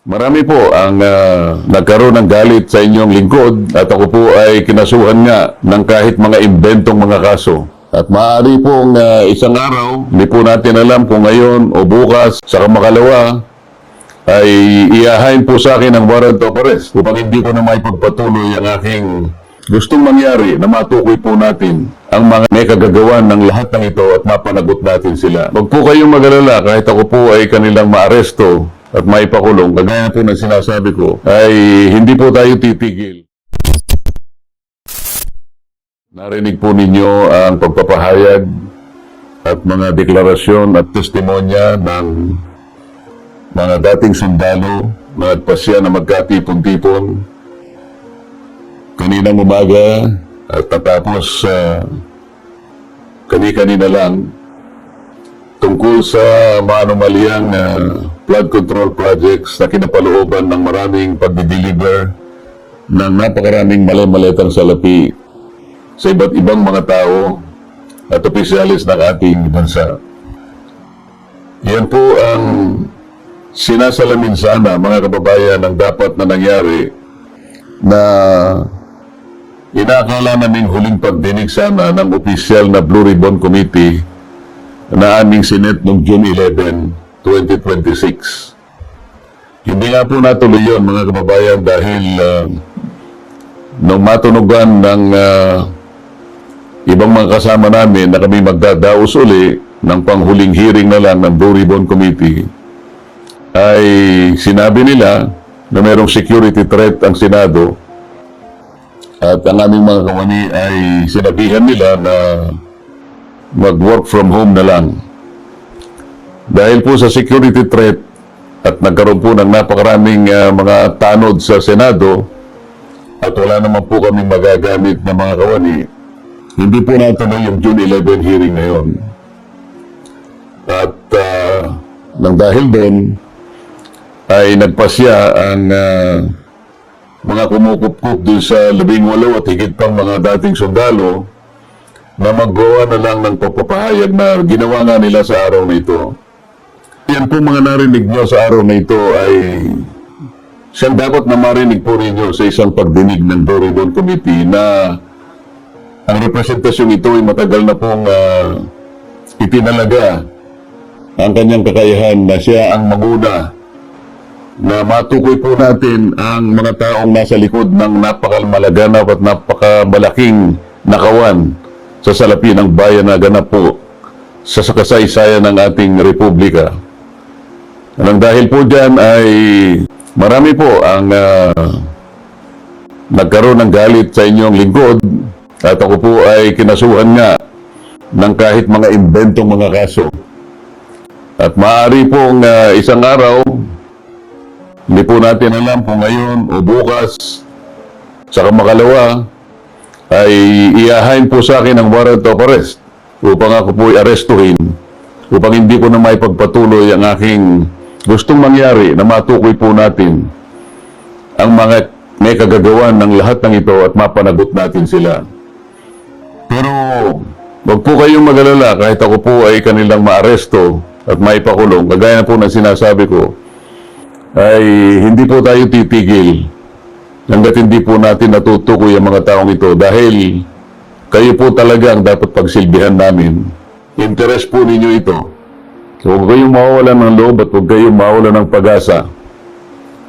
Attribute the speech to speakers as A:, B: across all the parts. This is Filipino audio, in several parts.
A: Marami po ang nagkaroon ng galit sa inyong lingkod at ako po ay kinasuhan nga ng kahit mga imbentong mga kaso. At maaari pong isang araw, hindi po natin alam kung ngayon o bukas, sa makalawa, ay iahain po sa akin ang warrant of arrest upang hindi ko na maipagpatuloy ang aking gustong mangyari na matukoy po natin ang mga may kagagawan ng lahat ng ito at mapanagot natin sila. Huwag po kayong mag-alala kahit ako po ay kanilang maaresto at maipakulong, kagaya po na sinasabi ko, ay hindi po tayo titigil. Narinig po ninyo ang pagpapahayag at mga deklarasyon at testimonya ng mga dating sundalo na nagpasya na magkatipon-tipon kaninang umaga at natapos kani-kanina lang tungkol sa maanumalyang flood control projects na kinapalooban ng maraming pagdi-deliver ng napakaraming mali-maletang salapi sa iba't ibang mga tao at opisyalis ng ating bansa. Yan po ang sinasalamin sana, mga kababayan, ang dapat na nangyari na inaakala naming huling pagdinig sana ng opisyal na Blue Ribbon Committee na aming sinet noong June 11, 2026. Hindi nga po natuloy yun, mga kababayan, dahil nung matunugan ng ibang mga kasama namin na kami magdadaos uli ng panghuling hearing na lang ng Blue Ribbon Committee, ay sinabi nila na mayroong security threat ang Senado at ang aming mga kawani ay sinabihan nila na mag-work from home na lang. Dahil po sa security threat at nagkaroon po ng napakaraming mga tanod sa Senado at wala naman po kaming magagamit na mga kawani, hindi po natuloy yung June 11 hearing na yun. At nang dahil doon ay nagpasya ang mga kumukup-kup doon sa 18 at higit pang mga dating sundalo na maggawa na lang ng pagpapahayag na ginawa nga nila sa araw na ito. Yan po mga narinig nyo sa araw na ito ay siyang dapat na marinig po rinyo sa isang pagdinig ng Blue Ribbon Committee na ang representasyon ito ay matagal na pong itinalaga ang kanyang kakayahan na siya ang maguna na matukoy po natin ang mga taong nasa likod ng napakamalaganap at napakamalaking nakawan sa salapi ng bayan na ganap po sa kasaysayan ng ating republika. Nang dahil po dyan ay marami po ang nagkaroon ng galit sa inyong lingkod at ako po ay kinasuhan nga ng kahit mga imbentong mga kaso. At maaari pong isang araw, hindi po natin alam kung ngayon o bukas, sa makalawa, ay iahain po sa akin ang warrant of arrest upang ako po arestuhin, upang hindi ko na maipagpatuloy ang aking gustong mangyari na matukoy po natin ang mga may kagagawan ng lahat ng ito at mapanagot natin sila. Pero wag po kayong mag-alala kahit ako po ay kanilang maaresto at maipakulong, kagaya po na sinasabi ko, ay hindi po tayo titigil hanggat hindi po natin natutukoy ang mga taong ito dahil kayo po talaga ang dapat pagsilbihan namin. Interes po ninyo ito. So, huwag kayong mawawalan ng loob at huwag kayong mawawalan ng pag-asa.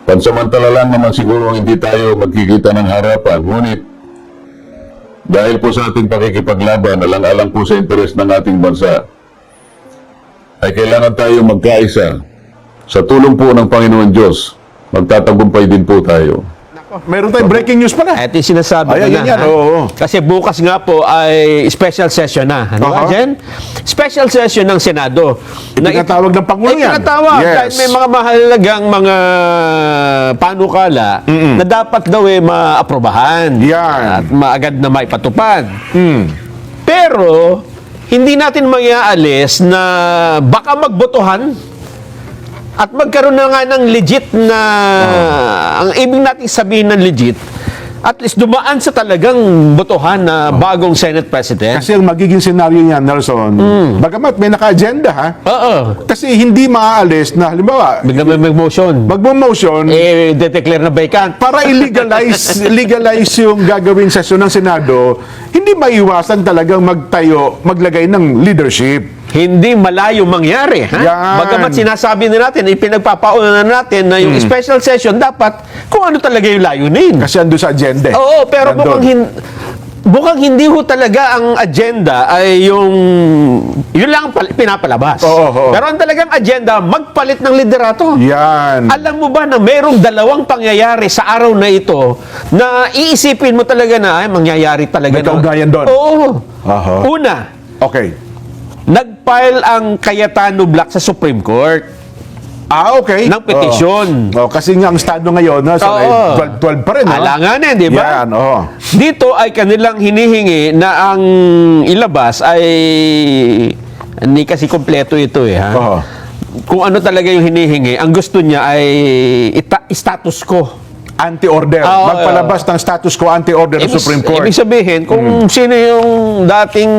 A: Pansamantala lang naman siguro hindi tayo magkikita ng harapan. Ngunit, dahil po sa ating pakikipaglaban, alang-alang po sa interes ng ating bansa, ay kailangan tayo magkaisa. Sa tulong po ng Panginoon Diyos, magtatagumpay din po tayo.
B: Meron tayong breaking news pala.
C: Ito yung sinasabi ko
B: Ayan,
C: na.
B: yan,
C: ha?
B: oo.
C: Kasi bukas nga po ay special session na. Ano ba, Jen? Special session ng Senado.
B: Itinatawag ng Pangulo yan.
C: Itinatawag.
B: Yes.
C: Dahil may mga mahalagang mga panukala na dapat daw maaprobahan.
B: Yan.
C: At maagad na maipatupad. Pero, hindi natin maiaalis na baka magbotohan at magkaroon na nga ng legit na, ang ibig natin sabihin ng legit, at least dumaan sa talagang botohan na bagong Senate President.
B: Kasi ang magiging senaryo niya, Nelson, bagamat may naka-agenda, ha?
C: Oo.
B: Kasi hindi maaalis na, halimbawa,
C: Bigla may motion.
B: magmo-motion,
C: De-declare na vacant.
B: para legalize yung gagawin sesyon ng Senado, hindi maiwasan talagang maglagay ng leadership.
C: Hindi malayo mangyari. Ha?
B: Yan.
C: Bagamat sinasabi na natin, ipinagpapauna na natin na yung special session dapat kung ano talaga yung layunin.
B: Kasi ando sa agenda.
C: Oo, pero
B: Nandun.
C: mukhang hindi ho talaga ang agenda ay yun lang ang pinapalabas.
B: Oo.
C: Pero ang talagang agenda, magpalit ng liderato.
B: Yan.
C: Alam mo ba na mayroong dalawang pangyayari sa araw na ito na iisipin mo talaga na ay mangyayari talaga.
B: May kaugnayan doon.
C: Oo.
B: Aha.
C: Una,
B: Okay.
C: nag-file ang Cayetano Black sa Supreme Court
B: Okay.
C: ng petisyon.
B: Kasi nga ang estado ngayon, so,
C: Oo.
B: 12 pa rin. no?
C: Alanganin, di ba?
B: Yan, oo.
C: Dito ay kanilang hinihingi na ang ilabas ay hindi kasi kompleto ito ha.
B: Oo.
C: Kung ano talaga yung hinihingi, ang gusto niya ay status quo.
B: Anti-order.
C: Oo,
B: Magpalabas ng status quo anti-order ng Supreme Court.
C: Ibig sabihin, kung sino yung dating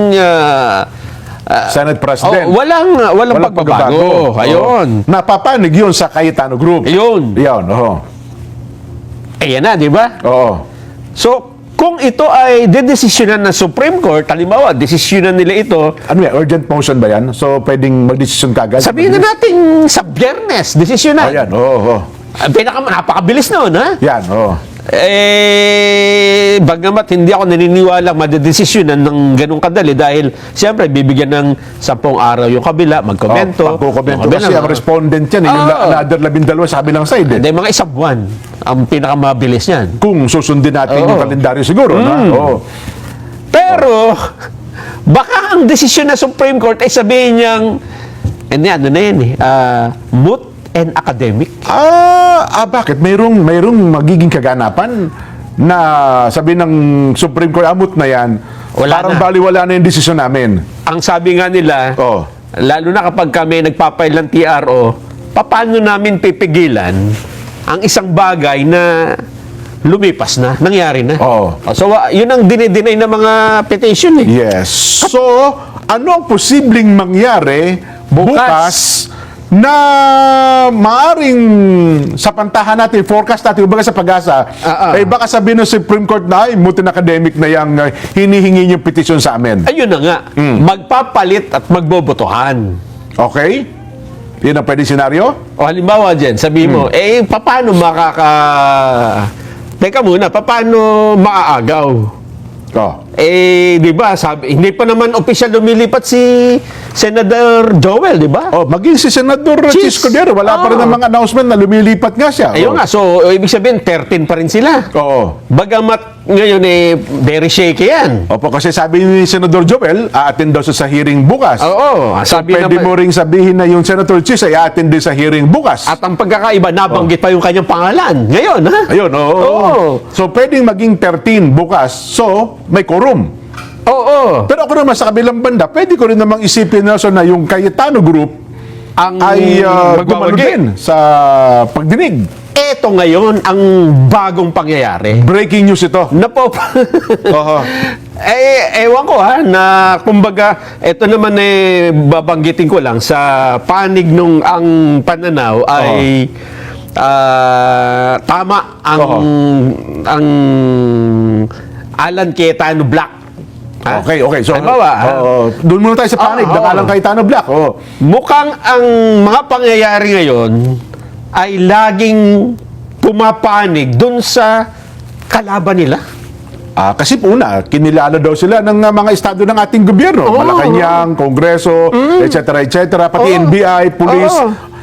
B: Senate President.
C: walang pagbabago. Ayun.
B: Napapanig yun sa Cayetano Group.
C: Ayun.
B: Yan, oo.
C: Ayan na, di ba?
B: Oo.
C: So, kung ito ay dedesisyonan ng Supreme Court, halimbawa, desisyonan nila ito,
B: Ano yan? Urgent motion ba yan? So, pwedeng mag-desisyon kagad?
C: sabihin na natin sa Biyernes, desisyonan.
B: Ayan, oo.
C: Napakabilis noon, ha?
B: Yan, oo.
C: Bagamat hindi ako naniniwala madedesisyonan ng ganung kadali dahil siyempre bibigyan ng 10 araw yung kabila, magkomento.
B: Pagkukomento
C: Yung
B: kasi
C: kabila,
B: ang respondent yan, yung
C: Oo.
B: another 12 sa kabilang side.
C: Hindi, mga isang buwan ang pinakamabilis niyan.
B: Kung susundin natin yung kalendaryo siguro. Na? Oo.
C: Pero, baka ang desisyon ng Supreme Court ay sabihin niyang, ano na yan moot and academic.
B: Bakit? Mayroong magiging kaganapan na sabi ng Supreme Court, amot na yan,
C: Wala
B: parang
C: na.
B: baliwala na yung desisyon namin.
C: Ang sabi nga nila,
B: Oh.
C: lalo na kapag kami nagpapail ng TRO, paano namin pipigilan ang isang bagay na lumipas na, nangyari na.
B: Oo.
C: So, yun ang dinideny ng mga petition eh.
B: Yes. So, ano ang posibleng mangyari bukas na maaring sa pantahan natin, forecast natin, baga sa pag-asa, baka sabihin ng Supreme Court na, ay, mutin academic na yung hinihingi yung petition sa amin.
C: Ayun na nga, magpapalit at magbobotohan.
B: Okay? Yun ang pwedeng senaryo?
C: O halimbawa dyan, sabi mo, paano Teka muna, paano maaagaw?
B: Oh.
C: Di ba, sabi, hindi pa naman opisyal lumilipat si Senator Joel, di ba?
B: Maging si Senador
C: Chis.
B: Chiscudero, wala pa rin ng mga announcement na lumilipat nga siya.
C: Ayun nga, so ibig sabihin 13 pa rin sila.
B: Oo.
C: Bagamat ngayon very shaky yan.
B: Opo, kasi sabi ni Senador Joel, aattend daw siya sa hearing bukas.
C: Oo,
B: So,
C: sabi
B: pwede
C: naman,
B: mo ring sabihin na yung Senator Chis ay aattend din sa hearing bukas.
C: at ang pagkakaiba, nabanggit pa yung kanyang pangalan. Ngayon, ha?
B: Ayun, oo.
C: Oo.
B: So, pwedeng maging 13 bukas. So, may quorum.
C: Oo.
B: Pero ako naman sa kabilang banda, pwede ko rin namang isipin na yung Cayetano Group
C: Ang
B: ay gumano
C: magwawagi.
B: din sa pagdinig.
C: Ito ngayon ang bagong pangyayari.
B: Breaking news ito. Oho.
C: Ewan ko na kumbaga, ito naman babanggitin ko lang sa panig nung ang pananaw ay tama ang Alan Cayetano Black. Ha?
B: Okay. So,
C: Halimbawa,
B: doon muna tayo sa panig. Nakalang Cayetano Black.
C: mukhang ang mga pangyayari ngayon ay laging pumapanig dun sa kalaban nila.
B: Kasi una, kinilala daw sila ng mga estado ng ating gobyerno. Malacanang, Kongreso, etc. Pati NBI, Police.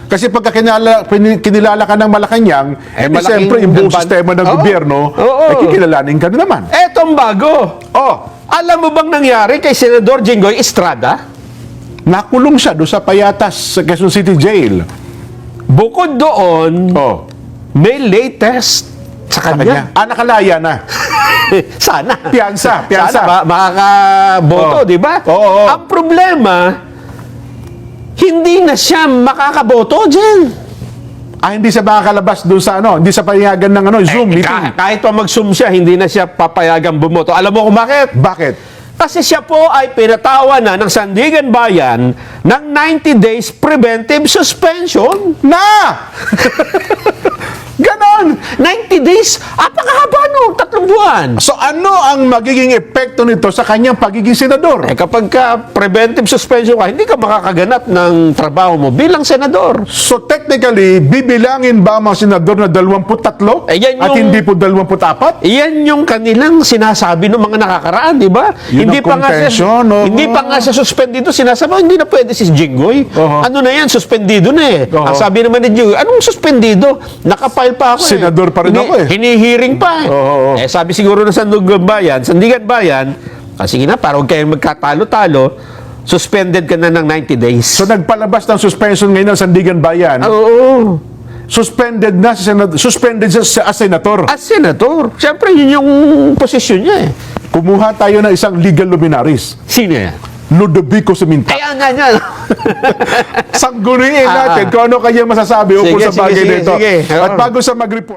B: Kasi pagka kinilala ka ng Malacanang,
C: malaking
B: siyempre yung buong
C: ban-
B: sistema ng
C: Oo.
B: gobyerno, ay kikilalanin ka na naman.
C: Etong bago. Alam mo bang nangyari kay Senador Jinggoy Estrada?
B: Nakulong siya doon sa Payatas sa Quezon City Jail.
C: Bukod doon, may latest sa kanya.
B: Nakalaya na.
C: Sana.
B: Piyansa.
C: Sana makakaboto, di ba?
B: Oo.
C: Ang problema, hindi na siya makakaboto dyan.
B: hindi siya makakalabas doon sa hindi sa payagan ng Zoom meeting.
C: Kahit pa mag-Zoom siya, hindi na siya papayagang bumoto. Alam mo kung bakit?
B: Bakit?
C: Kasi siya po ay pinatawa na ng Sandigan Bayan ng 90 days preventive suspension.
B: Na! Ganon!
C: 90 days? Apakahaba no, 3 buwan.
B: So ano ang magiging epekto nito sa kanyang pagiging senador?
C: Kapag ka preventive suspension ka, hindi ka makakaganap ng trabaho mo bilang senador.
B: So technically, bibilangin ba ang mga senador na 23?
C: Yan
B: At
C: yung-
B: hindi po 24?
C: Iyan yung kanilang sinasabi ng mga nakakaraan, di ba?
B: Yun ang contention, oo.
C: Hindi pa nga siya suspendido, sinasabi, hindi na pwede si Jinggoy.
B: Oo.
C: Ano na yan, suspendido na eh.
B: Oo.
C: Ang sabi naman ni Jinggoy, anong suspendido? Nakapile pa ako
B: Senador pa rin ako eh.
C: Hinihiring pa eh.
B: Oo.
C: Sabi siguro ng Sandigan Bayan, sige na, para huwag kayong magkatalo-talo, suspended ka na ng 90 days.
B: So nagpalabas ng suspension ngayon ng Sandigan Bayan.
C: Oo.
B: Suspended na si senador, suspended siya as senator.
C: As senator, siyempre yun yung posisyon niya eh.
B: Kumuha tayo ng isang legal luminaries.
C: Sino yan?
B: Ludovico Siminta.
C: Kaya nga niya.
B: Sangguniin natin kung ano kanya masasabi ukol
C: Sige,
B: sa bagay
C: sige,
B: nito.
C: sige.
B: At bago sa mag-report,